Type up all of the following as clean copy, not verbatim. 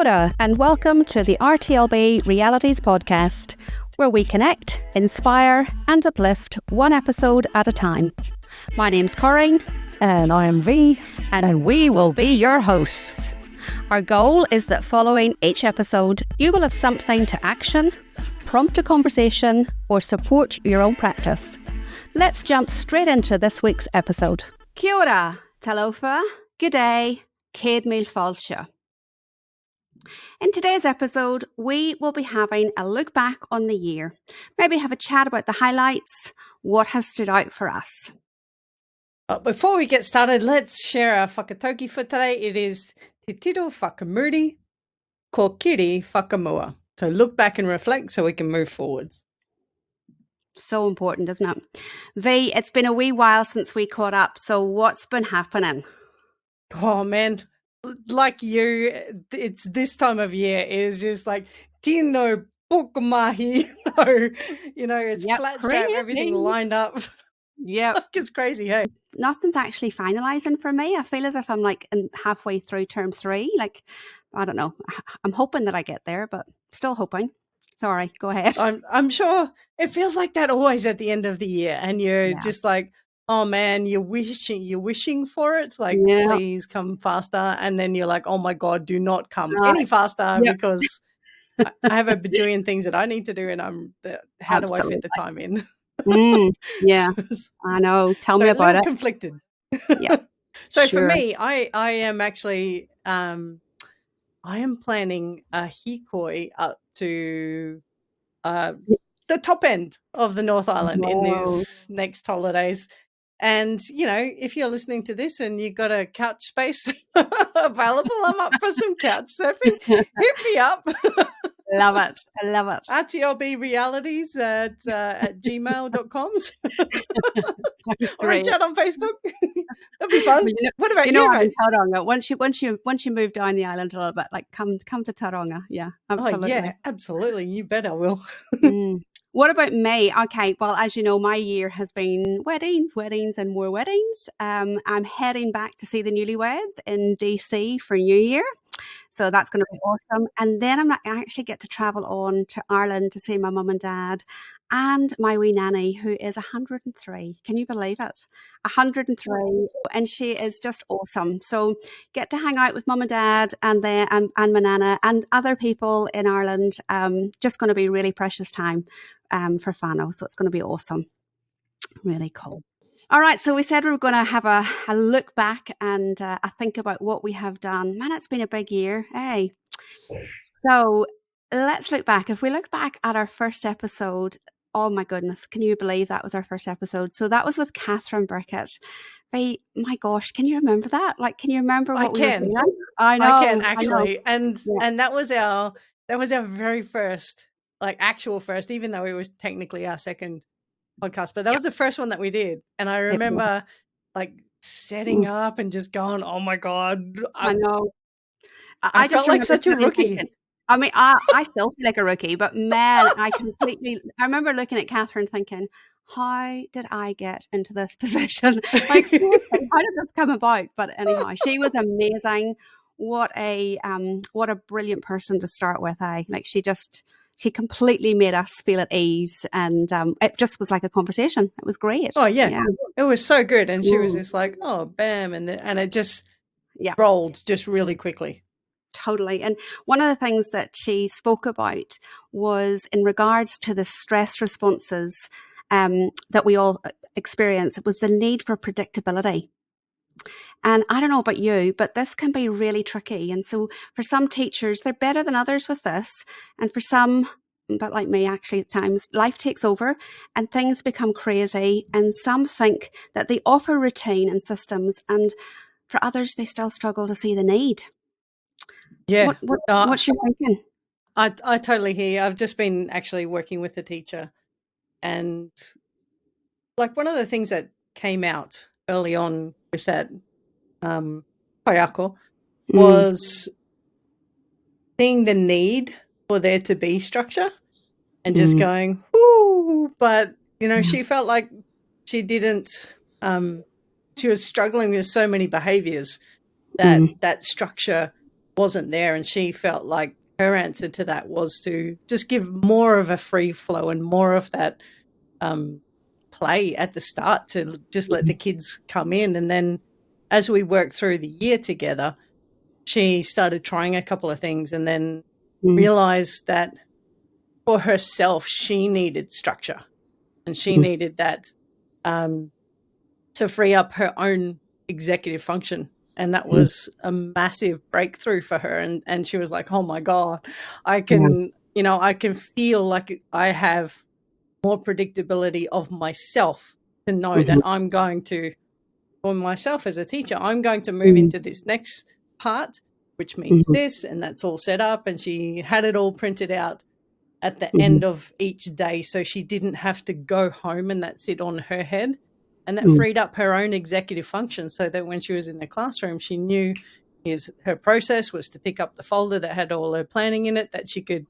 ora, and welcome to the RTLB Realities Podcast, where we connect, inspire, and uplift one episode at a time. My name's Corrinne. And I am V, and we will be your hosts. Our goal is that following each episode, you will have something to action, prompt a conversation, or support your own practice. Let's jump straight into this week's episode. Kia ora, talofa, g'day, céad míle fáilte. In today's episode, we will be having a look back on the year, maybe have a chat about the highlights, what has stood out for us. Before we get started, let's share our whakatauki for today. It is Te Tiro Whakamuri, Ko Kiri Whakamua. So look back and reflect so we can move forwards. So important, isn't it? V, it's been a wee while since we caught up, so what's been happening? Oh man, like you, it's this time of year. It is just like, tino pukumahi. It's flat strap, everything lined up. Yeah. Like it's crazy, hey? Nothing's actually finalising for me. I feel as if I'm like halfway through term 3. Like, I don't know. I'm hoping that I get there, but still hoping. Sorry, go ahead. I'm sure it feels like that always at the end of the year, and you're just like, oh man, you're wishing for it. It's like, please come faster. And then you're like, oh my God, do not come any faster because I have a bajillion things that I need to do. And how do I fit the time in? Yeah, I know. Tell me about it. Conflicted. Yeah. So for me, I am actually, I am planning a hikoi up to the top end of the North Island in these next holidays. And, if you're listening to this and you've got a couch space available, I'm up for some couch surfing. Hit me up. Love it. I love it. RTLB Realities at gmail.com. Or reach out on Facebook. That'd be fun. What about you? I'm in Tauranga. Once you move down the island a little bit, like come to Tauranga. Yeah, absolutely. Oh, yeah, absolutely. You bet I will. What about me? Okay, well, as you know, my year has been weddings, and more weddings. I'm heading back to see the newlyweds in DC for New Year. So that's going to be awesome. And then I actually get to travel on to Ireland to see my mum and dad and my wee nanny, who is 103. Can you believe it? 103. And she is just awesome. So get to hang out with mum and dad and my nana and other people in Ireland. Just going to be really precious time for whānau. So it's going to be awesome. Really cool. All right, so we said we were going to have a look back and a think about what we have done. Man, it's been a big year, eh? So let's look back. If we look back at our first episode, oh my goodness, can you believe that was our first episode? So that was with Catherine Brickett. My gosh, can you remember that? Like, can you remember what we were doing? I know. I can actually, and that was our very first, like actual first, even though it was technically our second podcast, but that was the first one that we did. And I remember like setting up and just going, oh my God. I know. I felt like such a rookie. I mean, I still feel like a rookie, but man, I remember looking at Catherine thinking, how did I get into this position? Like, how did this come about? But anyhow, she was amazing. What a brilliant person to start with. Like she completely made us feel at ease, and it just was like a conversation. It was great. Oh yeah. It was so good, and she was just like, oh, bam, and it just rolled just really quickly. Totally. And one of the things that she spoke about was in regards to the stress responses that we all experience. It was the need for predictability. And I don't know about you, but this can be really tricky. And so for some teachers, they're better than others with this. And for some, but like me, actually, at times, life takes over and things become crazy. And some think that they offer routine and systems. And for others, they still struggle to see the need. Yeah. What's your thinking? I totally hear you. I've just been actually working with a teacher. And like one of the things that came out early on with that Kayako was seeing the need for there to be structure and just going, ooh, but she felt like she didn't she was struggling with so many behaviors that that structure wasn't there, and she felt like her answer to that was to just give more of a free flow and more of that play at the start, to just let the kids come in. And then as we worked through the year together, she started trying a couple of things and then realized that for herself, she needed structure, and she needed that to free up her own executive function. And that was a massive breakthrough for her. And she was like, oh my God, I can, I can feel like I have more predictability of myself, to know that I'm going to, for myself as a teacher, I'm going to move into this next part, which means this, and that's all set up. And she had it all printed out at the end of each day, so she didn't have to go home and that sit on her head. And that freed up her own executive function, so that when she was in the classroom, she knew her process was to pick up the folder that had all her planning in it, that she could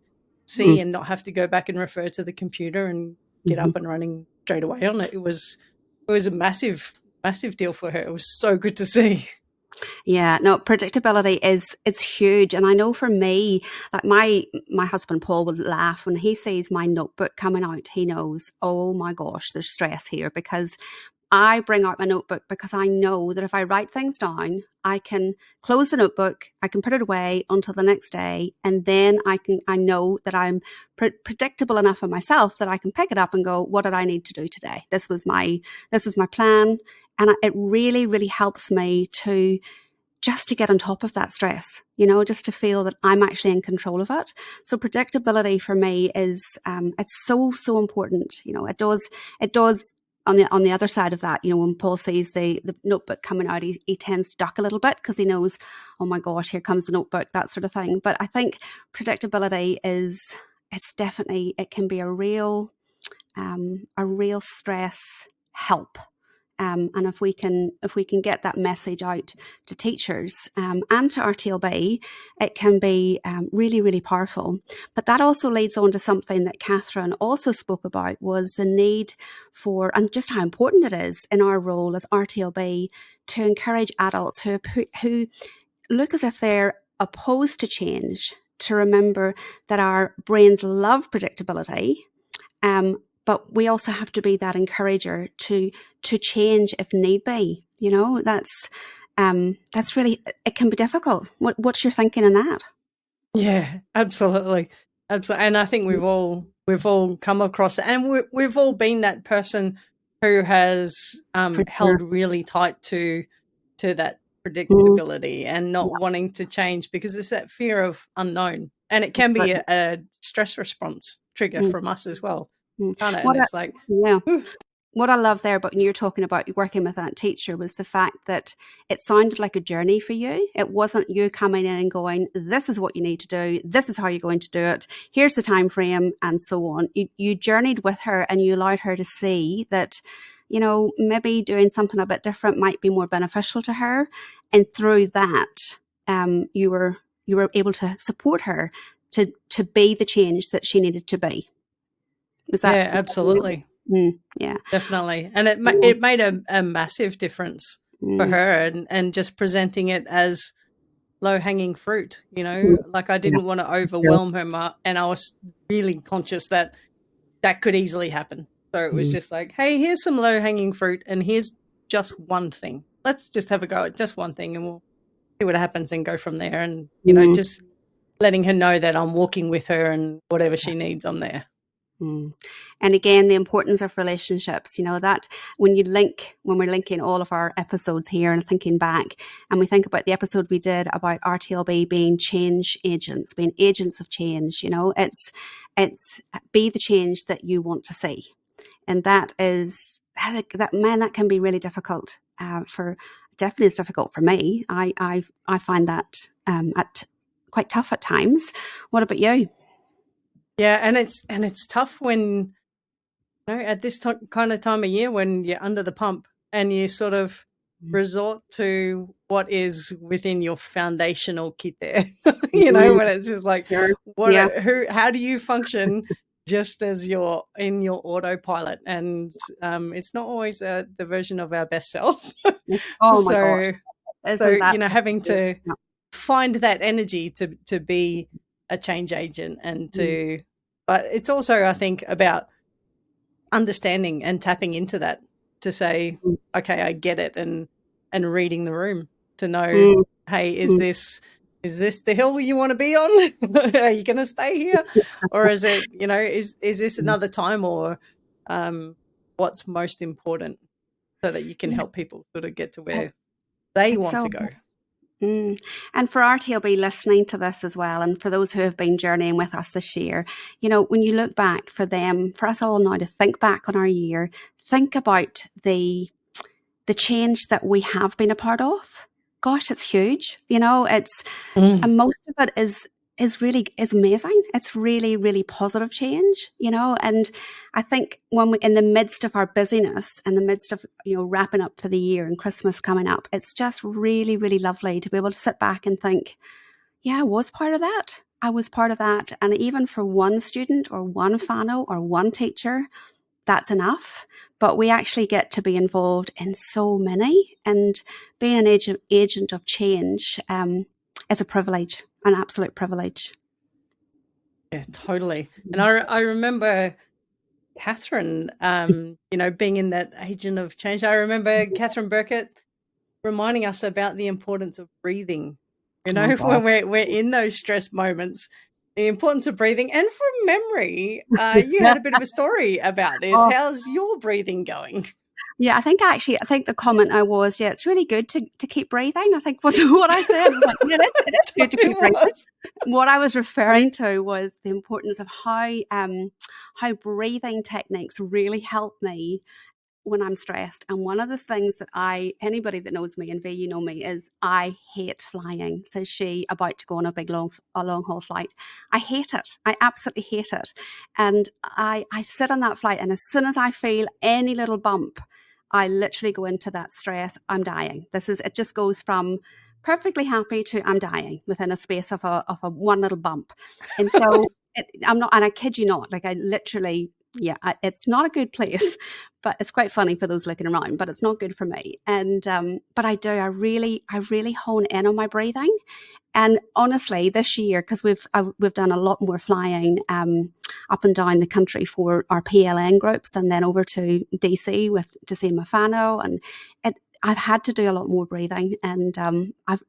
see and not have to go back and refer to the computer and get up and running straight away on it. It was a massive deal for her. It was so good to see. Yeah, no, predictability it's huge. And I know for me, like my husband Paul would laugh when he sees my notebook coming out. He knows, oh my gosh, there's stress here, because I bring out my notebook, because I know that if I write things down, I can close the notebook, I can put it away until the next day, and then I know that I'm predictable enough of myself that I can pick it up and go, what did I need to do today? This was my plan. And it really, really helps me to get on top of that stress, just to feel that I'm actually in control of it. So predictability for me is, it's so, so important. It does on the other side of that, when Paul sees the notebook coming out, he tends to duck a little bit, because he knows, oh my gosh, here comes the notebook, that sort of thing. But I think predictability it can be a real stress help. And if we can get that message out to teachers and to RTLB, it can be really, really powerful. But that also leads on to something that Catherine also spoke about, was the need for, and just how important it is in our role as RTLB, to encourage adults who look as if they're opposed to change, to remember that our brains love predictability. But we also have to be that encourager to change if need be. That's really, it can be difficult. What's your thinking on that? Yeah, absolutely. And I think we've all come across it, and we've all been that person who has held really tight to that predictability and not wanting to change, because it's that fear of unknown, and it can be a stress response trigger from us as well. Can't it? And it's like, what I love there, but when you're talking about working with that teacher, was the fact that it sounded like a journey for you. It wasn't you coming in and going, this is what you need to do, this is how you're going to do it, here's the time frame, and so on. You journeyed with her, and you allowed her to see that, maybe doing something a bit different might be more beneficial to her. And through that, you were able to support her to be the change that she needed to be. Yeah, absolutely. Yeah, definitely. And it made a massive difference for her, and just presenting it as low-hanging fruit, like I didn't want to overwhelm her, and I was really conscious that could easily happen. So it was just like, hey, here's some low-hanging fruit, and here's just one thing. Let's just have a go at just one thing, and we'll see what happens and go from there. And, just letting her know that I'm walking with her, and whatever she needs, I'm there. And again, the importance of relationships, that when we're linking all of our episodes here and thinking back, and we think about the episode we did about RTLB being change agents, being agents of change, it's be the change that you want to see. And that can be really difficult definitely it's difficult for me. I find that quite tough at times. What about you? Yeah, and it's tough when, at this kind of time of year, when you're under the pump and you sort of resort to what is within your foundational kit there. When it's just like, how do you function just as you're in your autopilot? And it's not always the version of our best self. Oh my God. So having to find that energy to be a change agent and to, but it's also, I think, about understanding and tapping into that to say, okay, I get it, and reading the room to know, hey, is this the hill you want to be on? Are you going to stay here, or is it, is this another time, or what's most important, so that you can help people sort of get to where they want to go. And for RTLB listening to this as well, and for those who have been journeying with us this year, when you look back, for us all now to think back on our year, think about the change that we have been a part of. Gosh, it's huge. It's and most of it is amazing. It's really, really positive change, and I think when we, in the midst of our busyness, in the midst of, wrapping up for the year and Christmas coming up, it's just really, really lovely to be able to sit back and think, yeah, I was part of that. I was part of that. And even for one student or one whānau or one teacher, that's enough. But we actually get to be involved in so many, and being an agent of change is a privilege, an absolute privilege. Yeah, totally. And I remember Catherine, being in that agent of change. I remember Catherine Burkett reminding us about the importance of breathing, when we're in those stress moments, the importance of breathing. And from memory, you had a bit of a story about this. How's your breathing going? Yeah, I think the comment was, it's really good to keep breathing, I think was what I said. I was like, yeah, it is good to keep breathing. What I was referring to was the importance of how breathing techniques really help me when I'm stressed. And one of the things that anybody that knows me, and V, you know me, is I hate flying. Says she, about to go on a big long haul flight. I hate it. I absolutely hate it. And I sit on that flight, and as soon as I feel any little bump, I literally go into that stress. I'm dying. It just goes from perfectly happy to I'm dying within a space of a one little bump. And so I'm not, and I kid you not, like I literally, it's not a good place, but it's quite funny for those looking around, but it's not good for me. And, but I really hone in on my breathing. And honestly, this year, because we've done a lot more flying up and down the country for our PLN groups, and then over to DC to see my whānau, and I've had to do a lot more breathing, and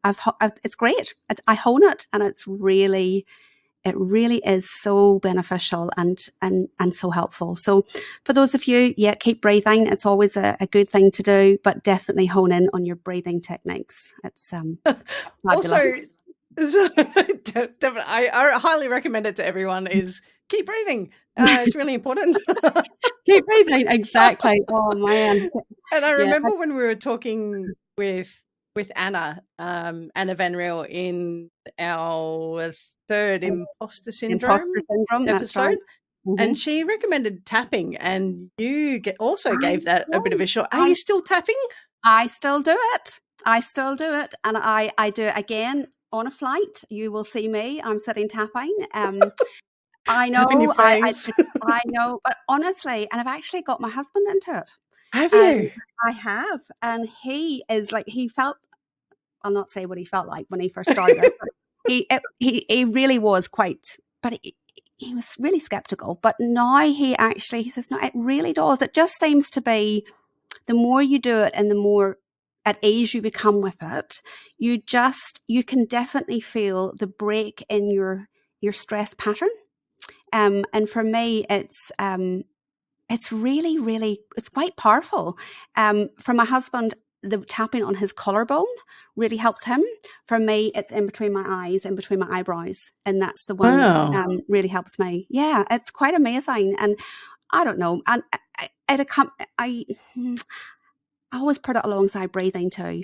it's great. I hone it, and it really is so beneficial and so helpful. So for those of you, keep breathing. It's always a good thing to do, but definitely hone in on your breathing techniques. It's also. Definitely, I highly recommend it to everyone. Is keep breathing. It's really important. Keep breathing, exactly. Oh man! And I remember when we were talking with Anna Van Riel in our third imposter syndrome episode, right. And she recommended tapping, and you gave that a bit of a shot. Are you still tapping? I still do it. And I do it again. On a flight, you will see me. I'm sitting tapping. I know. Tapping your face. I know. But honestly, and I've actually got my husband into it. Have you? I have. And he is like, he felt, I'll not say what he felt like when he first started. he really was quite, but he was really skeptical. But now he says, no, it really does. It just seems to be, the more you do it and the more at ease you become with it, you can definitely feel the break in your stress pattern. And for me, it's really, really, it's quite powerful. For my husband, the tapping on his collarbone really helps him. For me, it's in between my eyes, in between my eyebrows, and that's the one that really helps me. Yeah, it's quite amazing. And I don't know, and I always put it alongside breathing too,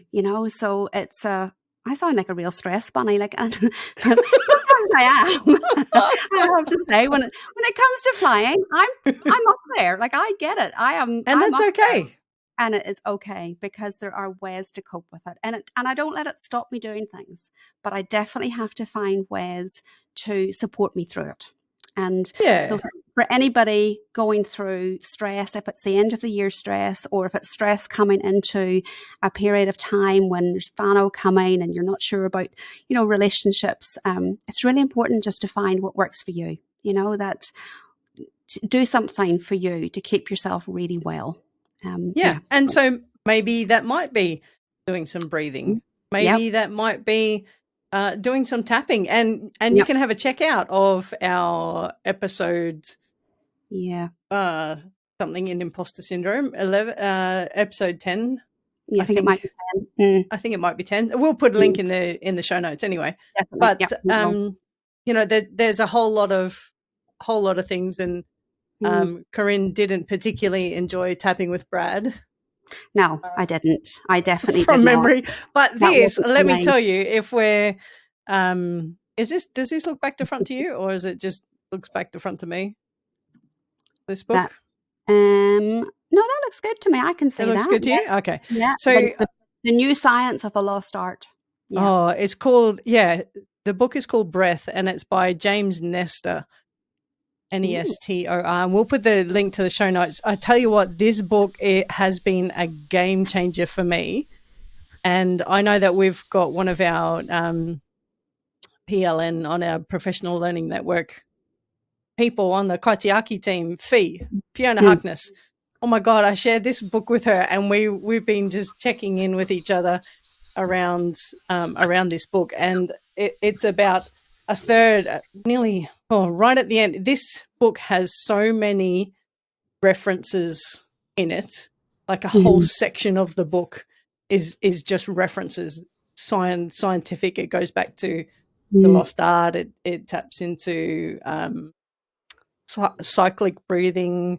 so it's I sound like a real stress bunny, like, and I am. I have to say, when it comes to flying, I'm up there. Like, I get it. I am, and that's okay. There. And it is okay, because there are ways to cope with it, and I don't let it stop me doing things, but I definitely have to find ways to support me through it. And so for anybody going through stress, if it's the end of the year stress, or if it's stress coming into a period of time when there's whānau coming and you're not sure about, relationships, it's really important just to find what works for you, that do something for you to keep yourself really well. And so maybe that might be doing some breathing. Maybe that might be doing some tapping, and you can have a check out of our episode. Something in imposter syndrome, episode 10. I think it might be 10. I think it might be 10. We'll put a link in the show notes anyway. Definitely. But there's a whole lot of things, and Corrinne didn't particularly enjoy tapping with Brad. No, I didn't. I definitely from did memory. Not. But this, let me tell you, if we're does this look back to front to you, or is it just looks back to front to me? This book? No, that looks good to me. I can see that. It looks good to you? Okay. Yeah. So the new science of a lost art. Yeah. Oh, it's called, the book is called Breath, and it's by James Nestor, Nestor. And we'll put the link to the show notes. I tell you what, this book, it has been a game changer for me. And I know that we've got one of our PLN on our Professional Learning Network people on the Kaitiaki team, Fiona Harkness. Oh my God, I shared this book with her, and we've been just checking in with each other around this book. And it's about a third, right at the end. This book has so many references in it, like a whole section of the book is just references, scientific. It goes back to the lost art. It taps into cyclic breathing,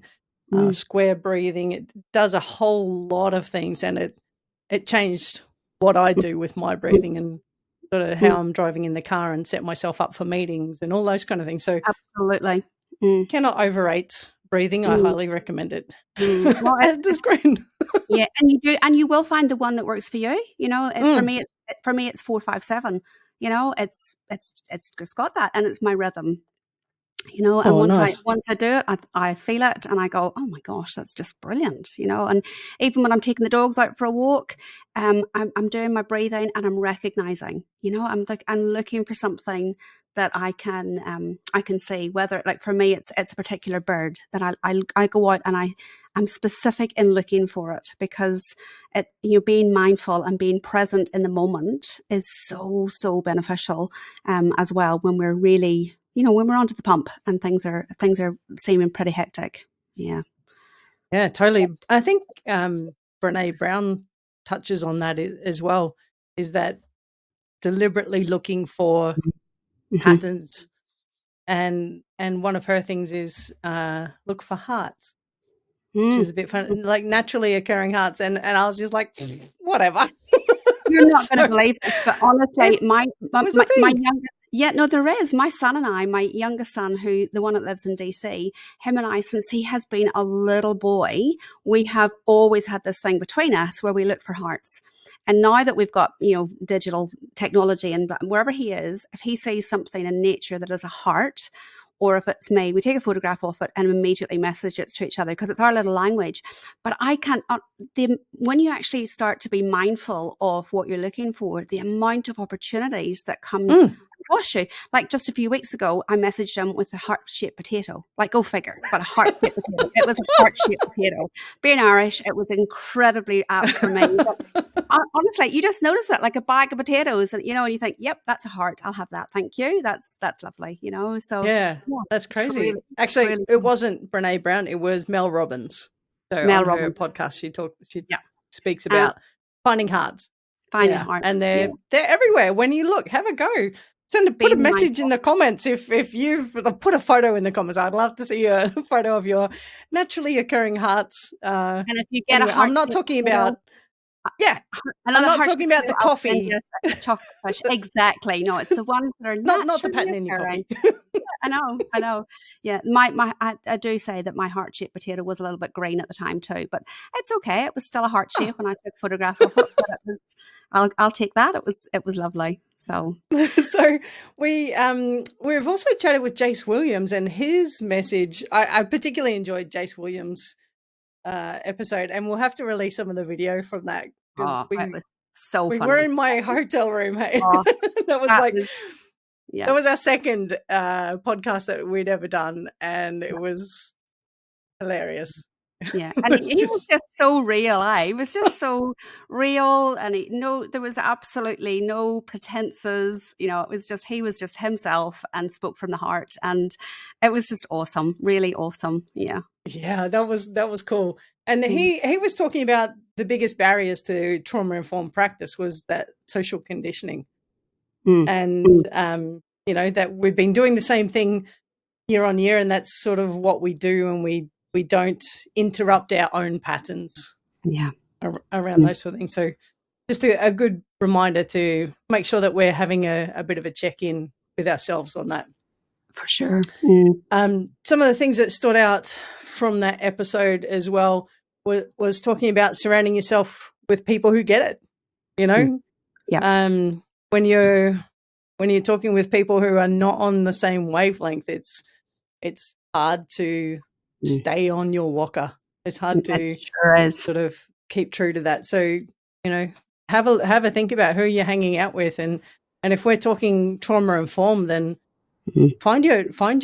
square breathing. It does a whole lot of things, and it changed what I do with my breathing and sort of how I'm driving in the car and set myself up for meetings and all those kind of things. So absolutely, cannot overrate breathing. I highly recommend it. Well, as does Grant. Yeah, and you will find the one that works for you. For me, it's 4-5-7. It's got that, and it's my rhythm. And once I do it, I feel it, and I go, oh my gosh, that's just brilliant. And even when I'm taking the dogs out for a walk, I'm doing my breathing, and I'm recognizing. I'm looking for something that I can see. Whether, like, for me, it's a particular bird that I go out and I'm specific in looking for it, because being mindful and being present in the moment is so beneficial as well when we're really. When we're onto the pump and things are seeming pretty hectic. Yeah, totally. I think Brené Brown touches on that as well. Is that deliberately looking for patterns, and one of her things is look for hearts, which is a bit fun, like naturally occurring hearts. And I was just like, whatever. You're not going to believe this, but honestly, my youngest. Yeah, no, there is. My son and I, my youngest son, the one that lives in DC, him and I, since he has been a little boy, we have always had this thing between us where we look for hearts. And now that we've got, digital technology, and wherever he is, if he sees something in nature that is a heart, or if it's me, we take a photograph of it and immediately message it to each other, because it's our little language. But I can't, when you actually start to be mindful of what you're looking for, the amount of opportunities that come across you. Like just a few weeks ago, I messaged him with a heart-shaped potato. Like, go figure, but a heart-shaped potato. It was a heart-shaped potato. Being Irish, it was incredibly apt for me. But honestly, you just notice it, like a bag of potatoes, and and you think, yep, that's a heart. I'll have that. Thank you. That's lovely. So yeah, that's crazy. Really, actually, really it wasn't Brené Brown. It was Mel Robbins. So Mel Robbins. Her podcast, she speaks about finding hearts. Finding hearts, and they're everywhere. When you look, have a go. Put a message in the comments if you've put a photo in the comments. I'd love to see a photo of your naturally occurring hearts. And if you get I'm not talking about Yeah. Another I'm not talking about the coffee. Chocolate fish. Exactly. No, it's the ones that are not the patent in your coffee. I know. Yeah, I do say that my heart-shaped potato was a little bit green at the time too, but it's okay. It was still a heart shape, and I took a photograph of it. But it was, I'll take that. It was lovely. So, so we've also chatted with Jace Williams and his message. I particularly enjoyed Jace Williams' episode, and we'll have to release some of the video from that because it was so we funny. were in my hotel room. Hey, that was our second podcast that we'd ever done, and it was hilarious. Yeah, and he was just so real. He was just so real, and there was absolutely no pretenses. It was just he was just himself and spoke from the heart, and it was just awesome, really awesome. Yeah, that was cool. And he was talking about the biggest barriers to trauma-informed practice was that social conditioning, and that we've been doing the same thing year on year, and that's sort of what we do, and we don't interrupt our own patterns around those sort of things. So just a good reminder to make sure that we're having a bit of a check-in with ourselves on that. For sure. Some of the things that stood out from that episode as well was talking about surrounding yourself with people who get it, when you're talking with people who are not on the same wavelength, it's hard to stay on your walker. It's hard to sort of keep true to that. So, have a think about who you're hanging out with, and if we're talking trauma informed, then find your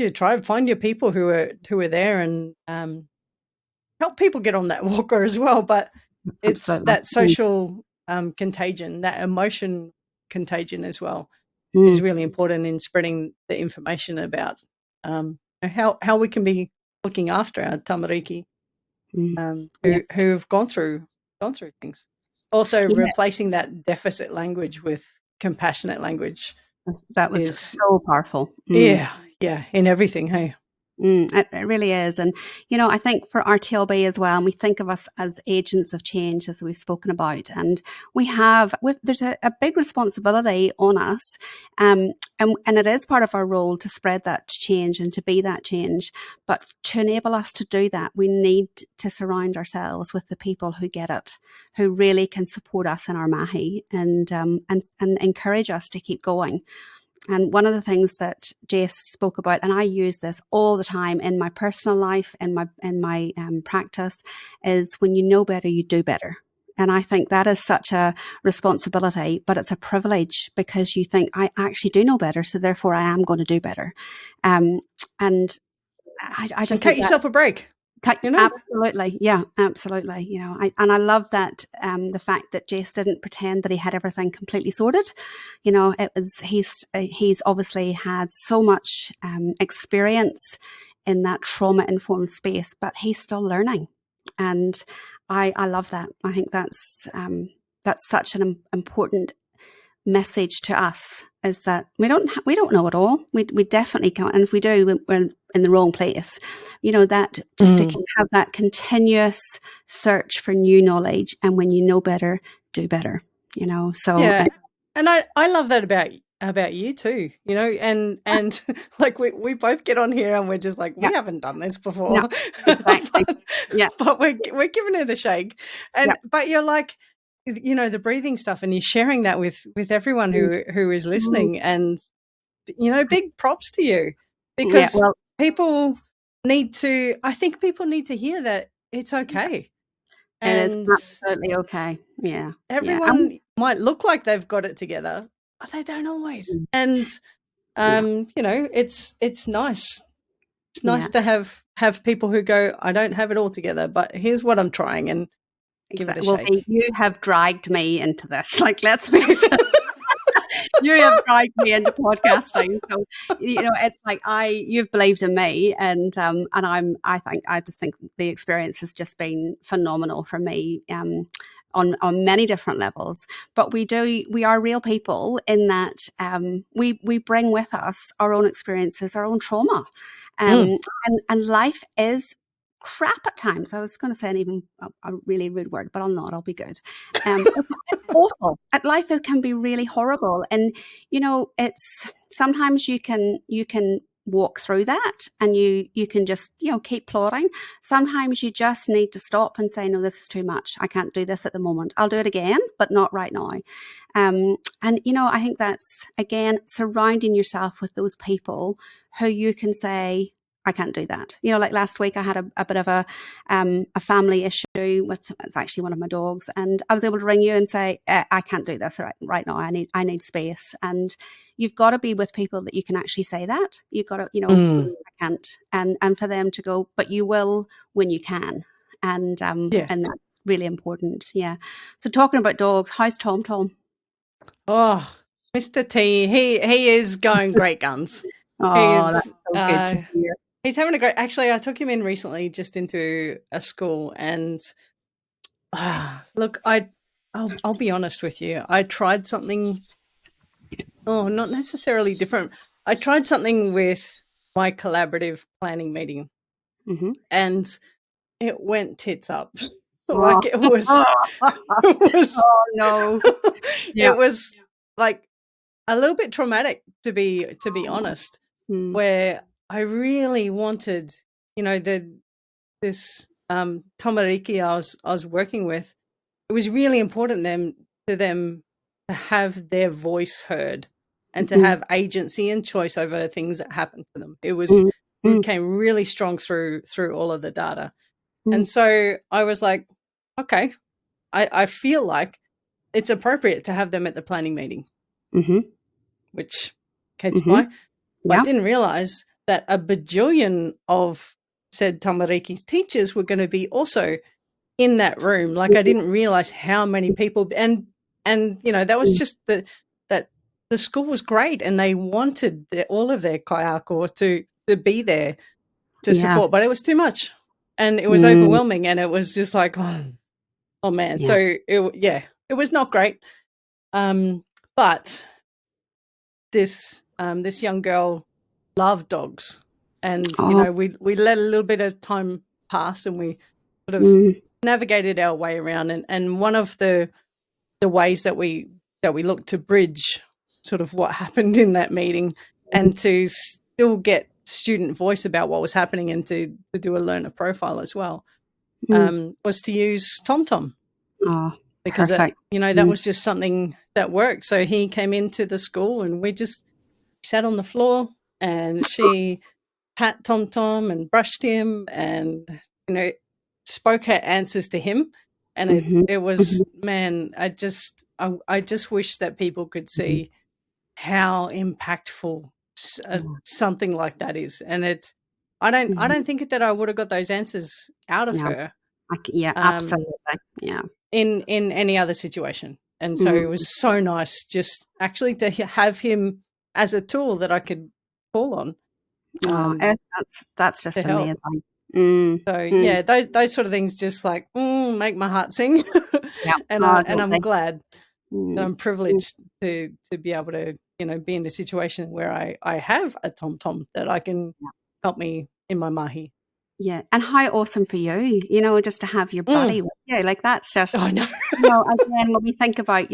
tribe, find your people who are there, and help people get on that walker as well. But it's that social contagion, that emotion contagion as well, is really important in spreading the information about how we can be looking after our tamariki who've gone through things. Also, replacing that deficit language with compassionate language. That was so powerful. Yeah, in everything, hey. It really is. And, I think for RTLB as well, and we think of us as agents of change, as we've spoken about, and there's a big responsibility on us. And it is part of our role to spread that change and to be that change. But to enable us to do that, we need to surround ourselves with the people who get it, who really can support us in our mahi and encourage us to keep going. And one of the things that Jace spoke about, and I use this all the time in my personal life, in my practice, is when you know better, you do better. And I think that is such a responsibility, but it's a privilege because you think, I actually do know better, so therefore I am going to do better. And I just cut yourself a break. Absolutely. Yeah, absolutely. I love that, the fact that Jace didn't pretend that he had everything completely sorted. He's obviously had so much experience in that trauma-informed space, but he's still learning. And I love that. I think that's such an important message to us, is that we don't know it all. We definitely can't, and if we do, we're in the wrong place. That just to have that continuous search for new knowledge, and when you know better, do better. So and I love that about you too. And like we both get on here and we're just like, we haven't done this before. No, exactly. but we're giving it a shake, and but you're like, the breathing stuff, and you're sharing that with everyone who is listening, and big props to you, because people need to hear that it's okay. And it's absolutely okay. Yeah. Everyone might look like they've got it together, but they don't always. And it's nice. It's nice to have people who go, I don't have it all together, but here's what I'm trying, and give it a shake. You have dragged me into this. Like, let's face it. You have dragged me into podcasting. So, it's like you've believed in me, and I just think the experience has just been phenomenal for me, on many different levels. But we are real people in that we bring with us our own experiences, our own trauma. And life is crap at times. I was going to say even a really rude word, but I'll not. I'll be good. It's awful. Life can be really horrible, and it's sometimes you can walk through that, and you can just keep plodding. Sometimes you just need to stop and say, no, this is too much. I can't do this at the moment. I'll do it again, but not right now. And I think that's, again, surrounding yourself with those people who you can say, I can't do that. Like last week I had a bit of a family issue with, it's actually one of my dogs, and I was able to ring you and say, I can't do this right now. I need space. And you've got to be with people that you can actually say that. You've got to, I can't, and for them to go, but you will when you can. And and that's really important. Yeah. So talking about dogs, how's Tom? Oh, Mr. T, he is going great guns. Oh, that's so good to hear. He's having a great. Actually, I took him in recently, just into a school, and look, I'll be honest with you. I tried something. Oh, not necessarily different. I tried something with my collaborative planning meeting, and it went tits up. Like it was. Oh no! It was like a little bit traumatic, to be honest. Where I really wanted, this tamariki I was working with. It was really important to them to have their voice heard and to have agency and choice over things that happened to them. It became really strong through all of the data. And so I was like, okay, I feel like it's appropriate to have them at the planning meeting, which, I didn't realize that a bajillion of said tamariki's teachers were going to be also in that room. Like I didn't realize how many people, and that was just that the school was great and they wanted all of their kaiako to be there to support, but it was too much and it was overwhelming, and it was just like, oh man. So it was not great. But this young girl loved dogs, and we let a little bit of time pass, and we sort of navigated our way around. And one of the ways that we looked to bridge sort of what happened in that meeting, and to still get student voice about what was happening, and to do a learner profile as well, was to use TomTom. Oh, because that was just something that worked. So he came into the school, and we just sat on the floor, and she pat TomTom and brushed him, and spoke her answers to him. And it was, man, I just wish that people could see how impactful something like that is. And I don't think that I would have got those answers out of her. Absolutely. Yeah. In any other situation. And so it was so nice just actually to have him as a tool that I could call on. That's just amazing. So those sort of things just like make my heart sing. And I'm glad that I'm privileged to be able to be in a situation where I have a TomTom that I can help me in my mahi. Yeah, and how awesome for you, just to have your buddy with you. Like that's just, again, when we think about,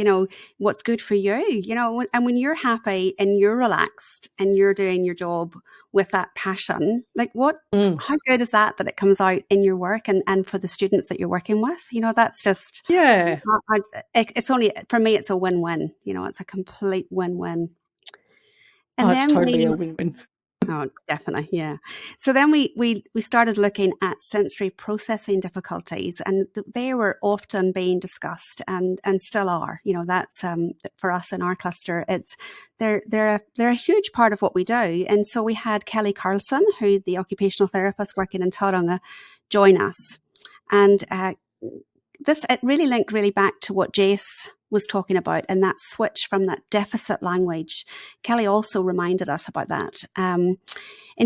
what's good for you, and when you're happy and you're relaxed and you're doing your job with that passion, like how good is that it comes out in your work and for the students that you're working with, that's just, it's only, for me, it's a win-win, it's a complete win-win. And it's totally a win-win. Oh, definitely. Yeah. So then we started looking at sensory processing difficulties, and they were often being discussed and still are. That's for us in our cluster. They're a huge part of what we do. And so we had Kelly Carlson, who the occupational therapist working in Tauranga, join us, and it really linked really back to what Jace was talking about, and that switch from that deficit language. Kelly also reminded us about that. And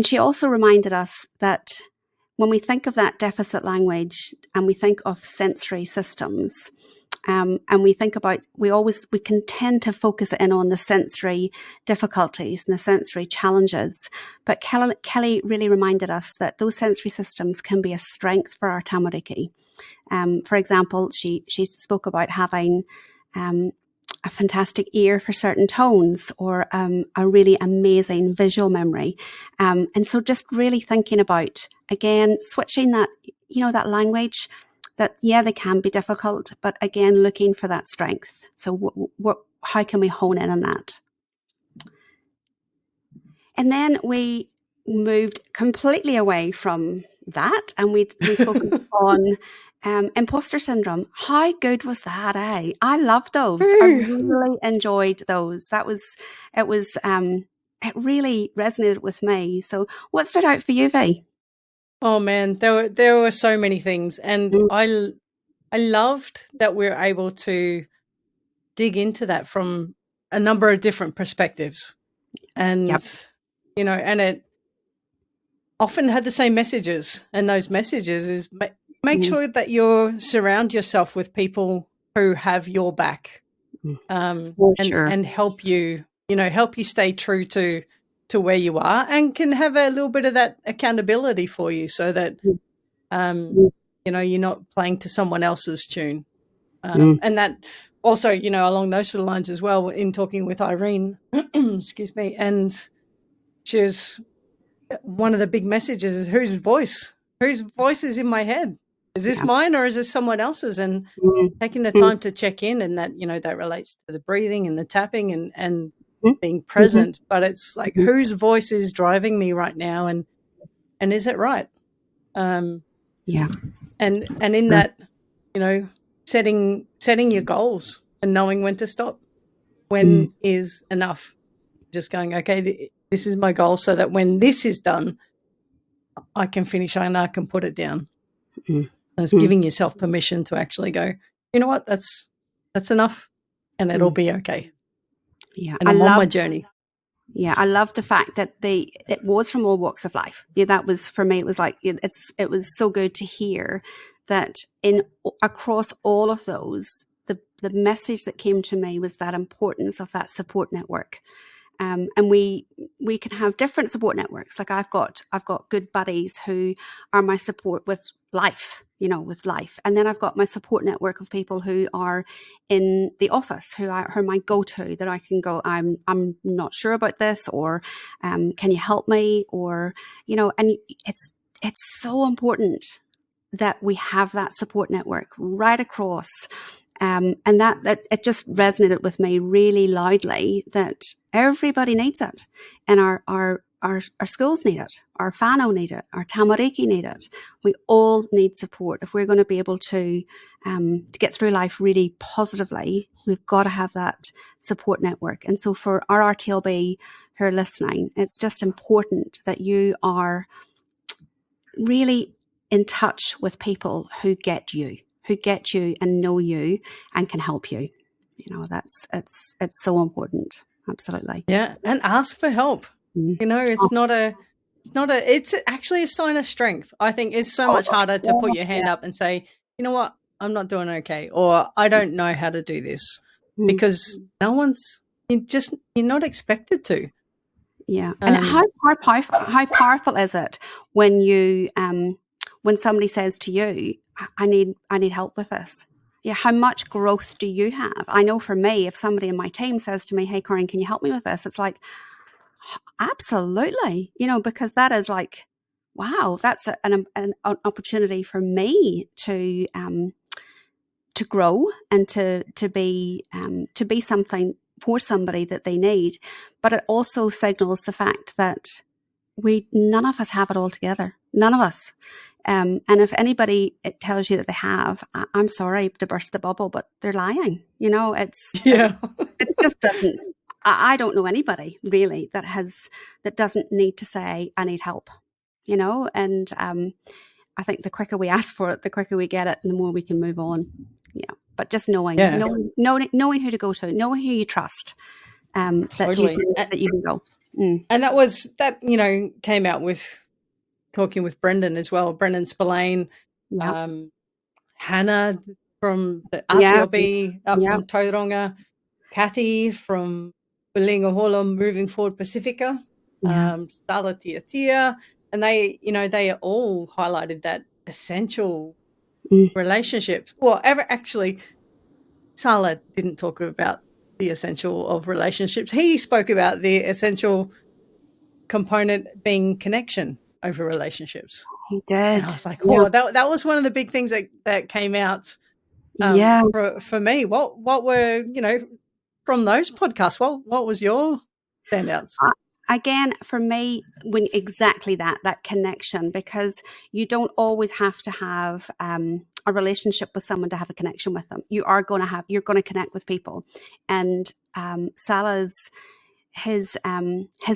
she also reminded us that when we think of that deficit language and we think of sensory systems, And we think about, we can tend to focus in on the sensory difficulties and the sensory challenges. But Kelly really reminded us that those sensory systems can be a strength for our tamariki. For example, she spoke about having a fantastic ear for certain tones, or a really amazing visual memory. And so just really thinking about, again, switching that, that language, that, they can be difficult, but again, looking for that strength. So how can we hone in on that? And then we moved completely away from that, and we focused on imposter syndrome. How good was that, eh? I loved those. I really enjoyed those. It really resonated with me. So what stood out for you, Vi? Oh man, there were so many things, and I loved that we're able to dig into that from a number of different perspectives, and and it often had the same messages. And those messages is make sure that you surround yourself with people who have your back, and help you, help you stay true to where you are, and can have a little bit of that accountability for you, so that you're not playing to someone else's tune. And that also, along those sort of lines as well, in talking with Irene, excuse me, and she's, one of the big messages is whose voice is in my head? Is this mine, or is this someone else's? And taking the time to check in, and that, that relates to the breathing and the tapping and being present, but it's like, whose voice is driving me right now, and is it right? And in that, setting your goals and knowing when to stop, when is enough, just going, okay, this is my goal, so that when this is done, I can finish and I can put it down. And it's giving yourself permission to actually go, you know what, that's enough, and it'll be okay. Yeah, and I'm on my journey. Yeah, I love the fact that it was from all walks of life. Yeah, that was, for me, it was like, it was so good to hear that across all of those, the message that came to me was that importance of that support network. And we can have different support networks. Like I've got good buddies who are my support with life, and then I've got my support network of people who are in the office, who are my go-to, that I can go, I'm not sure about this, or can you help me, or and it's so important that we have that support network right across. And that it just resonated with me really loudly, that everybody needs it, and our schools need it, our whānau need it, our tamariki need it. We all need support if we're going to be able to get through life really positively. We've got to have that support network. And so for our RTLB who are listening, it's just important that you are really in touch with people who get you and know you and can help you. It's so important. Absolutely. Yeah. And ask for help. It's actually a sign of strength. I think it's so much harder to put your hand up and say, you know what, I'm not doing okay, or I don't know how to do this, because you're not expected to. Yeah. And how powerful is it when you when somebody says to you, I need help with this? Yeah, how much growth do you have? I know for me, if somebody in my team says to me, hey, Corrinne, can you help me with this? It's like, absolutely, because that is like, wow, that's an opportunity for me to grow and to be something for somebody that they need. But it also signals the fact that none of us have it all together. None of us. And if anybody tells you that they have, I'm sorry to burst the bubble, but they're lying. It just doesn't. I don't know anybody really that doesn't need to say, I need help. And I think the quicker we ask for it, the quicker we get it, and the more we can move on. Yeah, but just knowing who to go to, knowing who you trust, totally. that you can go. And that came out with talking with Brendan as well, Brendan Spillane, Hannah, from the Yeah. RTLB, from Tauranga, Kathy from Bulinga Hola Moving Forward Pacifica, Stala Tia, and they all highlighted that essential relationships. Well, actually, Sala didn't talk about the essential of relationships. He spoke about the essential component being connection over relationships. He did. And I was like, that was one of the big things that came out for me. What were, from those podcasts, what was your standouts? Again, for me, when exactly that connection, because you don't always have to have a relationship with someone to have a connection with them. You're going to connect with people, and Salah's his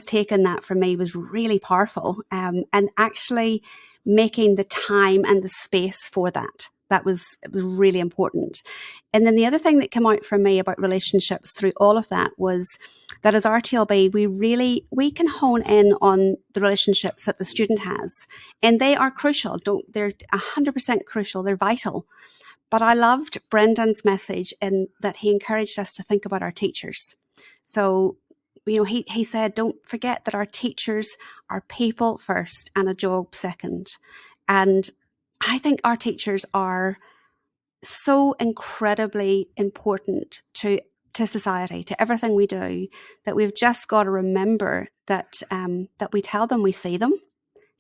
take on that for me was really powerful, and actually making the time and the space for that. It was really important. And then the other thing that came out for me about relationships through all of that was that as RTLB, we can hone in on the relationships that the student has, and they are crucial. They're 100% crucial. They're vital. But I loved Brendan's message in that he encouraged us to think about our teachers. So, he said, don't forget that our teachers are people first and a job second. And I think our teachers are so incredibly important to society, to everything we do, that we've just got to remember that we tell them we see them.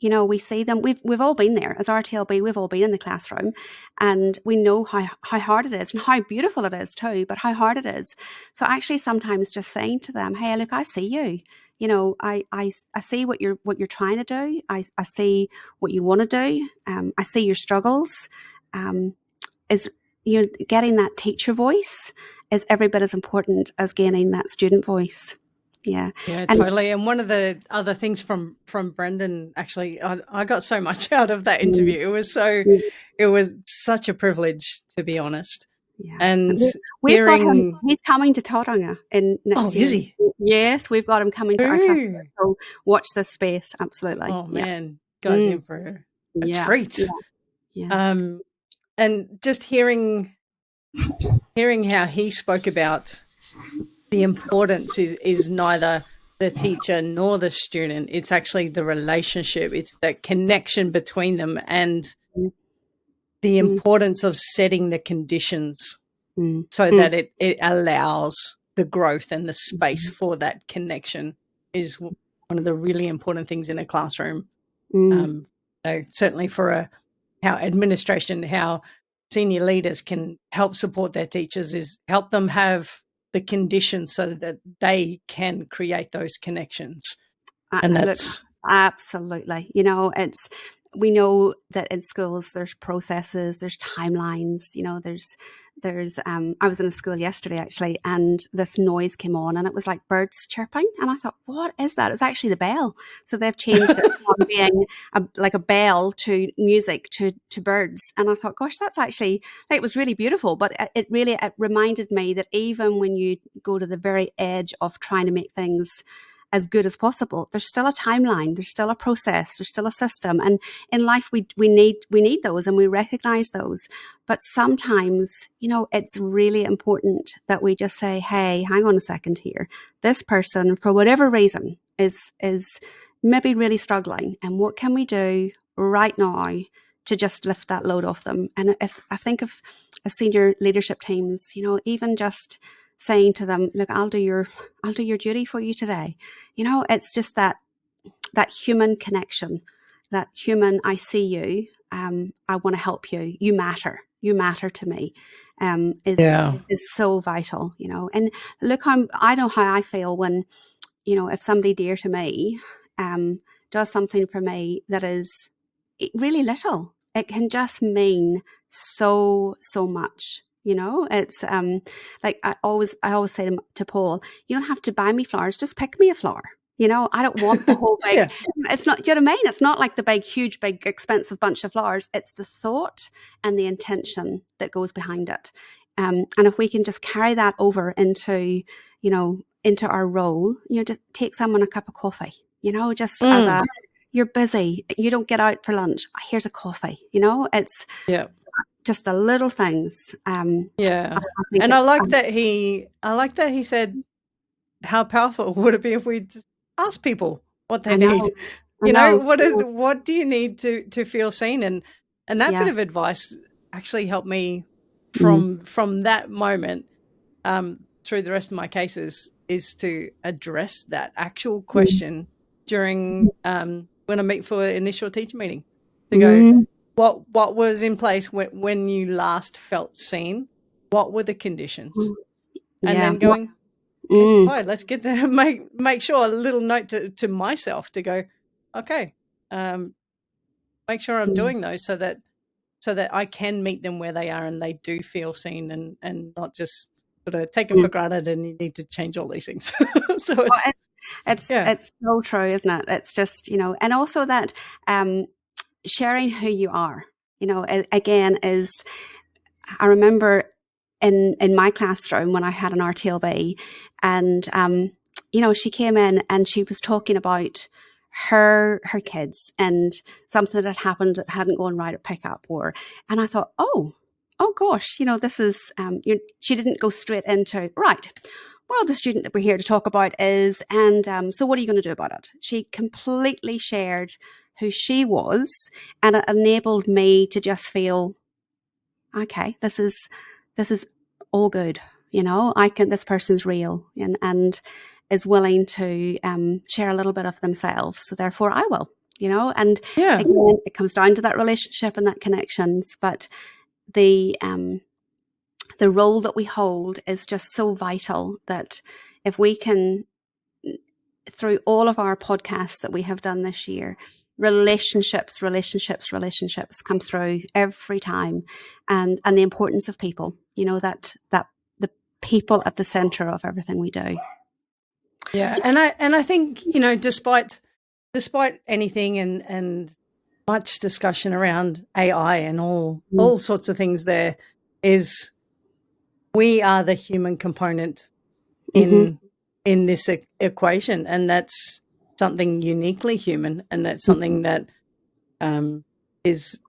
We see them. We've all been there as RTLB. We've all been in the classroom, and we know how hard it is and how beautiful it is too. But how hard it is. So actually, sometimes just saying to them, "Hey, look, I see you. I see what you're trying to do. I see what you want to do. I see your struggles." Is getting that teacher voice is every bit as important as gaining that student voice. Yeah, totally. And one of the other things from Brendan, actually, I got so much out of that interview. It was such a privilege, to be honest. Yeah. And we've got him. He's coming to Tauranga in next year. Is he? Yes, we've got him coming to our class. So watch this space. Absolutely. Oh man, guys, in for a treat. Yeah. And just hearing how he spoke about the importance is neither the teacher nor the student. It's actually the relationship. It's the connection between them, and the importance of setting the conditions so that it allows the growth and the space for that connection is one of the really important things in a classroom. Certainly for how administration, how senior leaders can help support their teachers is help them have the conditions so that they can create those connections. And that's absolutely, we know that in schools there's processes, there's timelines, there's I was in a school yesterday actually, and this noise came on and it was like birds chirping, and I thought, what is that? It's actually the bell. So they've changed it from being like a bell to music to birds, and I thought, gosh, that's actually, it was really beautiful. But it reminded me that even when you go to the very edge of trying to make things as good as possible, there's still a timeline, there's still a process, there's still a system, and in life we need those, and we recognize those. But sometimes, it's really important that we just say, hey, hang on a second here. This person, for whatever reason, is maybe really struggling, and what can we do right now to just lift that load off them? And if I think of senior leadership teams, even just saying to them, look, I'll do your duty for you today. It's just that human connection, that human, I see you, I want to help you. You matter to me, is so vital, and look, I know how I feel when, if somebody dear to me, does something for me that is really little, it can just mean so much. It's like I always say to Paul, you don't have to buy me flowers, just pick me a flower. I don't want the whole big, it's not, do you know what I mean? It's not like the huge, big, expensive bunch of flowers. It's the thought and the intention that goes behind it. And if we can just carry that over into our role, to take someone a cup of coffee, just as you're busy, you don't get out for lunch, here's a coffee, it's just the little things. Yeah. think And I it's, like that he said, how powerful would it be if we just ask people what they I know, need? I You know, know. what do you need to feel seen? And that bit Yeah. of advice actually helped me Mm. from that moment through the rest of my cases, is to address that actual question during when I meet for initial teacher meeting, to go, Mm. what was in place when you last felt seen? What were the conditions? And Yeah. then going, okay, Mm. fine, let's get there. Make sure, a little note to myself to go, okay, make sure I'm doing those so that I can meet them where they are and they do feel seen, and not just sort of taken for granted and you need to change all these things. So Well, it's it's so true, isn't it? It's just, and also that sharing who you are, again, is, I remember in my classroom when I had an RTLB, and she came in and she was talking about her kids and something that had happened that hadn't gone right at pickup, and I thought, oh gosh, this is she didn't go straight into, right, well, the student that we're here to talk about is, and so what are you going to do about it? She completely shared who she was, and it enabled me to just feel, okay, this is all good. This person's real, and is willing to share a little bit of themselves. So therefore I will, and yeah, again, it comes down to that relationship and that connections. But the role that we hold is just so vital, that if we can, through all of our podcasts that we have done this year, relationships come through every time, and the importance of people, that the people at the center of everything we do. yeah. And I think, despite anything and much discussion around AI and all sorts of things, there is, we are the human component in this equation, and that's something uniquely human, and that's something that is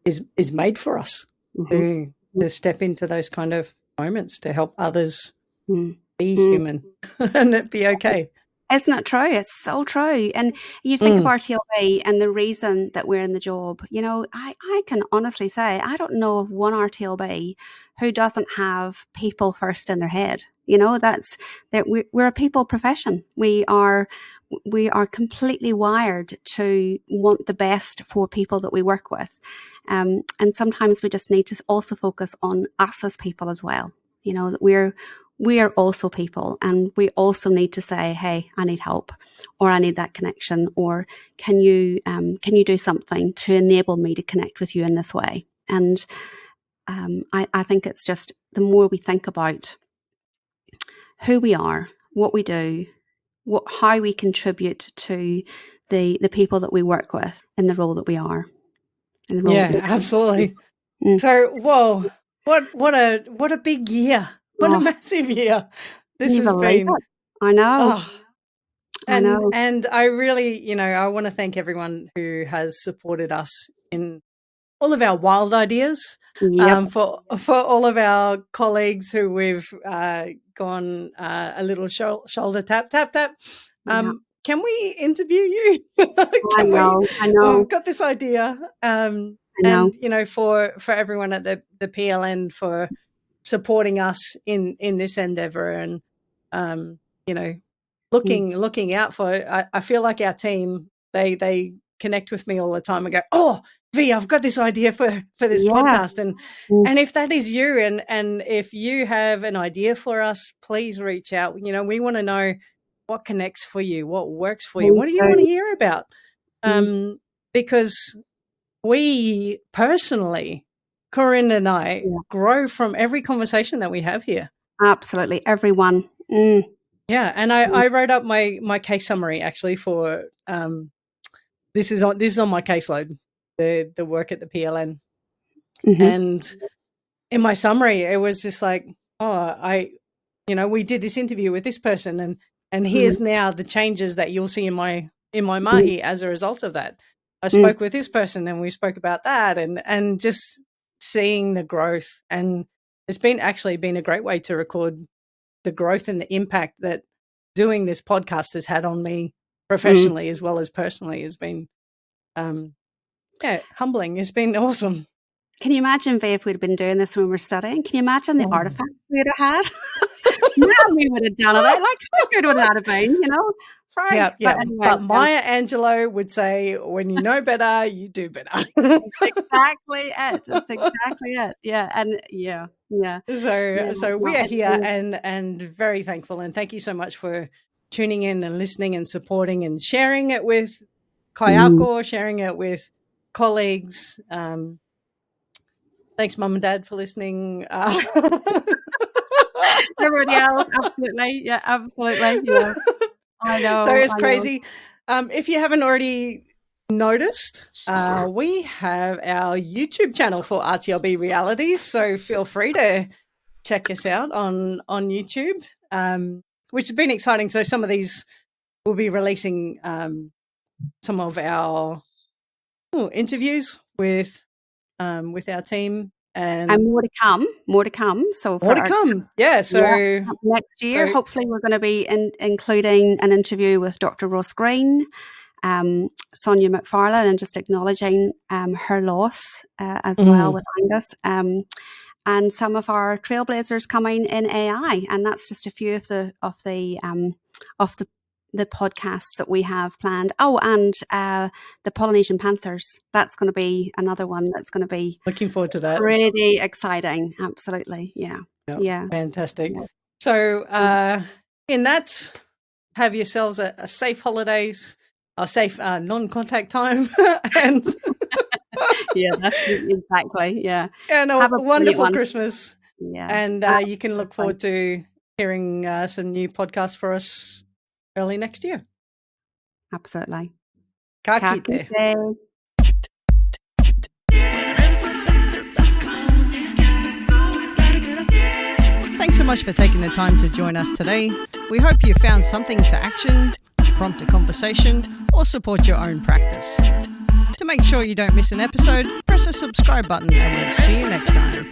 made for us to step into those kind of moments to help others be human and it be okay. Isn't it true? It's so true. And you think of RTLB and the reason that we're in the job, I can honestly say, I don't know of one RTLB who doesn't have people first in their head. That's that we're a people profession. We are completely wired to want the best for people that we work with. And sometimes we just need to also focus on us as people as well. That we are also people, and we also need to say, hey, I need help, or I need that connection, or can you do something to enable me to connect with you in this way? And I think it's just, the more we think about who we are, what we do, how we contribute to the people that we work with in the role that we are. In the role Yeah, absolutely. So, whoa, what a big year. What a massive year this has been. It? I know. I know. And I really, I want to thank everyone who has supported us in all of our wild ideas. Yep. For all of our colleagues who we've gone a little shoulder tap. Can we interview you? I know. We've got this idea. And for everyone at the PLN for supporting us in this endeavor, and looking out for. I feel like our team, they connect with me all the time and go, oh, V, I've got this idea for this podcast. And if that is you, and if you have an idea for us, please reach out. We want to know what connects for you, what works for you, what do you want to hear about? Because we personally, Corrinne and I, grow from every conversation that we have here. Absolutely, everyone. Yeah, and I wrote up my case summary actually for this is on my caseload, the work at the PLN, and in my summary it was just like, we did this interview with this person, and here's now the changes that you'll see in my mahi as a result of that. I spoke with this person and we spoke about that, and just seeing the growth, and it's been a great way to record the growth and the impact that doing this podcast has had on me professionally as well as personally. Has been humbling. It's been awesome. Can you imagine, Faye, if we'd been doing this when we were studying? Can you imagine the artifacts we would have had? Man, we would have done it. Like, how good would that have been, you know? Right. Yeah. But Maya Angelou would say, when you know better, you do better. That's exactly it. That's exactly it. Yeah. And yeah. So we are here and very thankful. And thank you so much for tuning in and listening and supporting and sharing it with Kayako, sharing it with colleagues. Thanks, Mum and Dad, for listening. Everybody else, absolutely. Yeah, absolutely. Yeah. I know. So it's crazy. If you haven't already noticed, we have our YouTube channel for RTLB Realities. So feel free to check us out on YouTube, which has been exciting. So some of these we'll be releasing some of our interviews with our team. And more to come. So more to come. Yeah. So next year, hopefully, we're going to be including an interview with Dr. Ross Green, Sonia McFarlane, and just acknowledging her loss as well with Angus, and some of our trailblazers coming in AI, and that's just a few of the podcasts that we have planned. Oh, and the Polynesian Panthers. That's going to be another one that's going to be looking forward to that. Really exciting. Absolutely. Yeah. Yep. Yeah. Fantastic. Yeah. So in that, have yourselves a safe holidays, a safe non-contact time. And yeah, that's exactly. Yeah. And a wonderful Christmas. Yeah. And you can look forward to hearing some new podcasts for us early next year. Absolutely. Ka kite. Thanks so much for taking the time to join us today. We hope you found something to action, prompt a conversation, or support your own practice. To make sure you don't miss an episode, press the subscribe button and we'll see you next time.